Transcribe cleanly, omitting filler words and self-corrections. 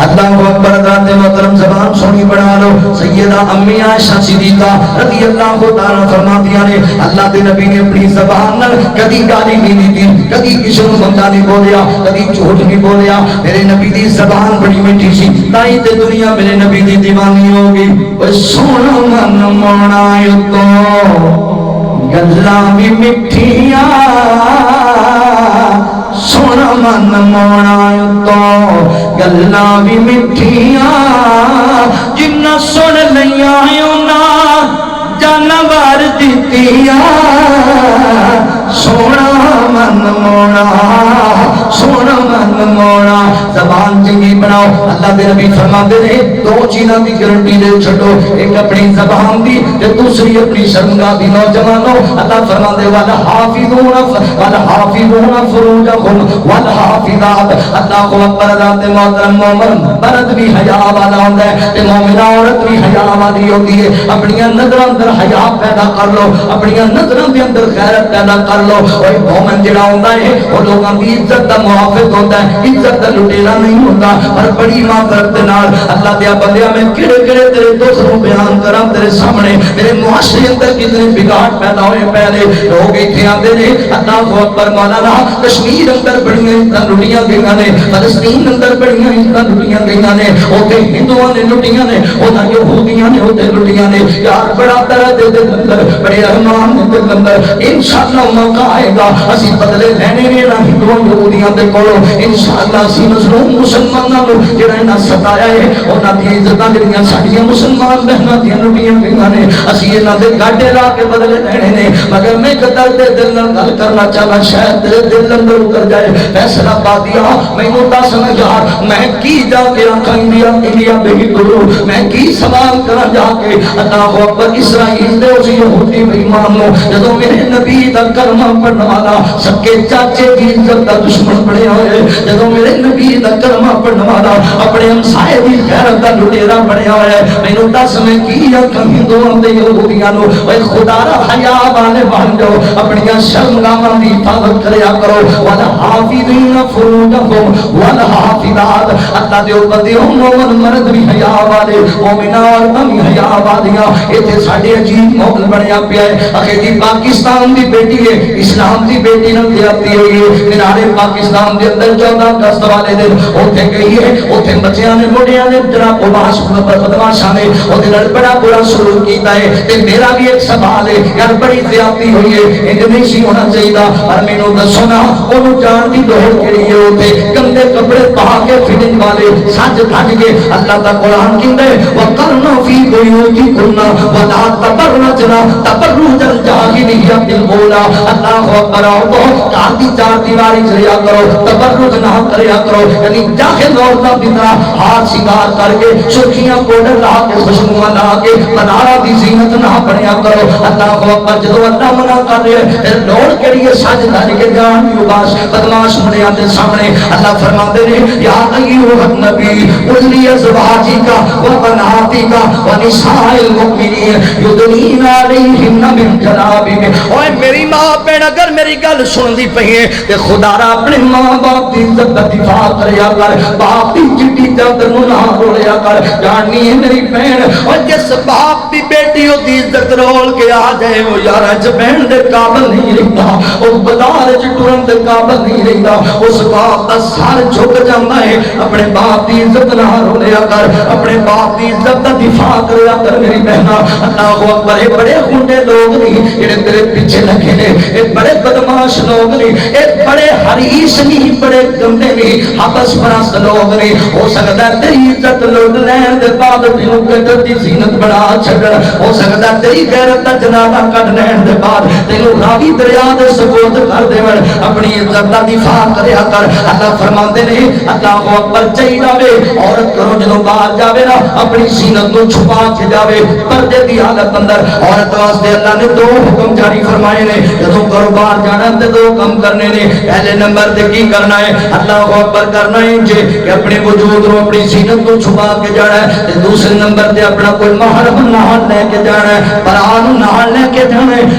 اللہ اکبر ذات محترم زبان سونی بنا لو. سیدہ امی عائشہ صدیقہ رضی اللہ تعالیٰ فرماتی نے اللہ کے نبی نے اپنی زبان نال کدی گالی نہیں دی, کدی کسی کو بندہ نہیں بولیا, کدی جھوٹ نہیں بولیا. میرے نبی دی زبان بڑی میٹھی سی, تائی تے دنیا میرے نبی دی دیوانی ہوگی. اوے سونا من مونا تو گلاں بھی مٹھیاں, سونا من مونا تو گلاں بھی مٹھیاں, جنہ سن لیاں انہاں جانور دتیاں. سونا من مونا, سونا من مونا. زبان چنگی بناؤ. اللہ دے نبی فرماتے ہیں دو چیزاں دی گارنٹی دے چھڈو, ایک اپنی زبان دی تے دوسری اپنی شرمگاہ دی. نوجوانوں اللہ فرماتے والحافظون فروجہم والحافظات. اللہ اکبر ذات محترم مومن مرد بھی حیا والا ہوندا ہے تے مومنہ عورت بھی حیا والی ہوندی ہے. اپنی نظراں اندر حیا پیدا کر لو, اپنی نظراں دے اندر غیرت پیدا کر لو. اوے مومن جڑا ہوندا ہے او لوکاں دی عزت دا محافظ ہوندا ہے, عزت دا لٹیرا نہیں ہوندا. پر بڑی معذرت دے نال اللہ دے بندیاں میں کڑے کڑے تیرے دوسروں بیان کراں تیرے سامنے. میرے معاشرے اندر کتنے بگاڑ پیدا ہوئے پہلے لوگ ایتھے آندے نے. اللہ اکبر مولانا کشمیر اندر بڑیاں عزتاں لٹیاں گئیاں نے, فلسطین اندر بڑیاں عزتاں لٹیاں گئیاں نے, اوتھے ہندوؤں نے لٹیاں نے, اوتھے یہودیاں نے اوتھے لٹیاں نے. یار بڑا درد دے اندر بڑے ارمان دے اندر انشاءاللہ موقع آئے گا اسی بدلے لینے نے نہ ہندوؤں یہودیاں دے کولو. انشاءاللہ اسی مظلوم مسلماناں نو جڑا انہاں ستایا ہے انہاں دی عزتاں جڑیاں ساڈیاں مسلمان بہناں دیاں لٹیاں گئیاں نے, اسی انہاں دے گاڈے لا کے بدلے لینے نے. مگر میں قدر دے دل نال گل کرنا چاہنا, شاید تیرے دل اندر اتر جائے. فیصلہ پا دیا مینوں دس نہ یار میں کی جا کے آکھاں انڈیا بے گرو, میں کی سوال کراں جا کے. اللہ اکبر اسرائیل دے اس یہودی بے ایمان نو جدوں میرے نبی دا کلمہ پڑھن والا سکے چاچے دی عزت دا دشمن بنیا ہوئے, جدوں میرے نبی دا کلمہ پڑھن والا اپنے ہمسائے دی غیرت دا لٹیرا بنیا ہوا ہے. مینوں دس میں کی آکھاں ہندوؤں تے یہودیاں نو اوے خدا را حیا والے بن جاؤ, اپنی شرمگاہاں دی حفاظت کریا کرو. والحافظین فروجہم والحافظات. اللہ دے بندیوں مومن مرد بھی حیا والے, مومنہ عورتاں بھی حیا والیاں. ایتھے ساڈے عجیب ماحول بنیا پیا ہے. اکھے جی پاکستان دی بیٹی ہے, اسلام دی بیٹی نال زیادتی ہوئی ہے. مینارے پاکستان دے اندر 14 اگست والے دن اوتھے گئی ہے, اوتھے بچیاں نے مڑیاں نے جناب بدماشاں نے اودے نال بڑا برا سلوک کیتا ہے. تے میرا بھی ایک سوال ہے یار بڑی زیادتی ہوئی ہے, انج نہیں سی ہونا چاہیے. پر مینوں دسو نا اونوں جان دی لوڑ کیڑی ہے؟ اوتھے گندے کپڑے پا کے فٹنگ والے سج دھج کے اللہ دا قرآن کہندا ہے وقرنا فی بیوتکن ولا تبرجنا تبرج الجاہلیۃ الاولی. اللہ اکبر. گھر دی چار دیواری چلیا کرو, تبرج نہ کریا کرو, یعنی جاہل عورتاں دی طرح ہاتھ سنگار کر کے سرخیاں پاؤڈر لا کے خوشبوواں لا کے بنارا دی زینت نہ بنیا کرو. اللہ اکبر. جدوں اللہ منع کر رہے ہیں لوڑ کیڑی ہے سج دھج کے جان دی باش بدماش بنیا دے سامنے. اللہ فرماتے ہیں یا ایھا النبی قل لازواجک وبناتک ونساء المؤمنین یدنین علیہن من جلابیبہن. اوے میری ماں بہن اگر میری گل سندی پئی ہے تے خدا را اپنے ماں باپ دی عزت دا دفاع کریا کر, باپ دی چٹی چادر نو نہ رولیا کر. جاننی ہے میری بہن او جس باپ دی بیٹی او دی عزت رول کے آ جائے وہ یار اج بہن دے قابل نہیں رہتا, او بازار وچ ٹرن دے قابل نہیں رہتا. اس باپ دا سر جھک جاندا ہے. اپنے باپ دی عزت نہ رولیا کر, اپنے باپ دی عزت دا دفاع کریا کر میری بہنا. اللہ اکبر. اے بڑے گنڈے لوگ نہیں جڑے تیرے پیچھے لگے نے, اے بڑے بدماش لوگ نہیں, اے بڑے حریص نہیں, بڑے گندے نہیں, حبس پرست لوگ نہیں. ہو سکتا ہے تیری عزت لوٹ لین دے بعد تینوں قدر دی زینت بنا چھڑن, ہو سکتا ہے تیری غیرت دا جنازہ کٹ لین دے بعد تینوں راوی دریا دے سپرد کر دیون. اپنی عزت دا دفاع کریا کر. اللہ فرماندے نے اللہ اکبر چاہیے وے عورت کرو جدوں باہر جاوے نا اپنی زینت نو چھپا کے جاوے. پردے دی حالت اندر عورت واسطے اللہ نے 2 حکم جاری فرمائے نے. جدوں گھروں باہر جانا تے 2 کم کرنے نے. پہلے نمبر تے کی کرنا ہے اللہ اکبر کرنا ہے جے کہ اپنے وجود نو اپنی زینت کو چھپا کے جانا ہے. تے دوسرے نمبر تے اپنا کوئی محرم نال لے کے جانا ہے, پران نال لے کے جانا ہے.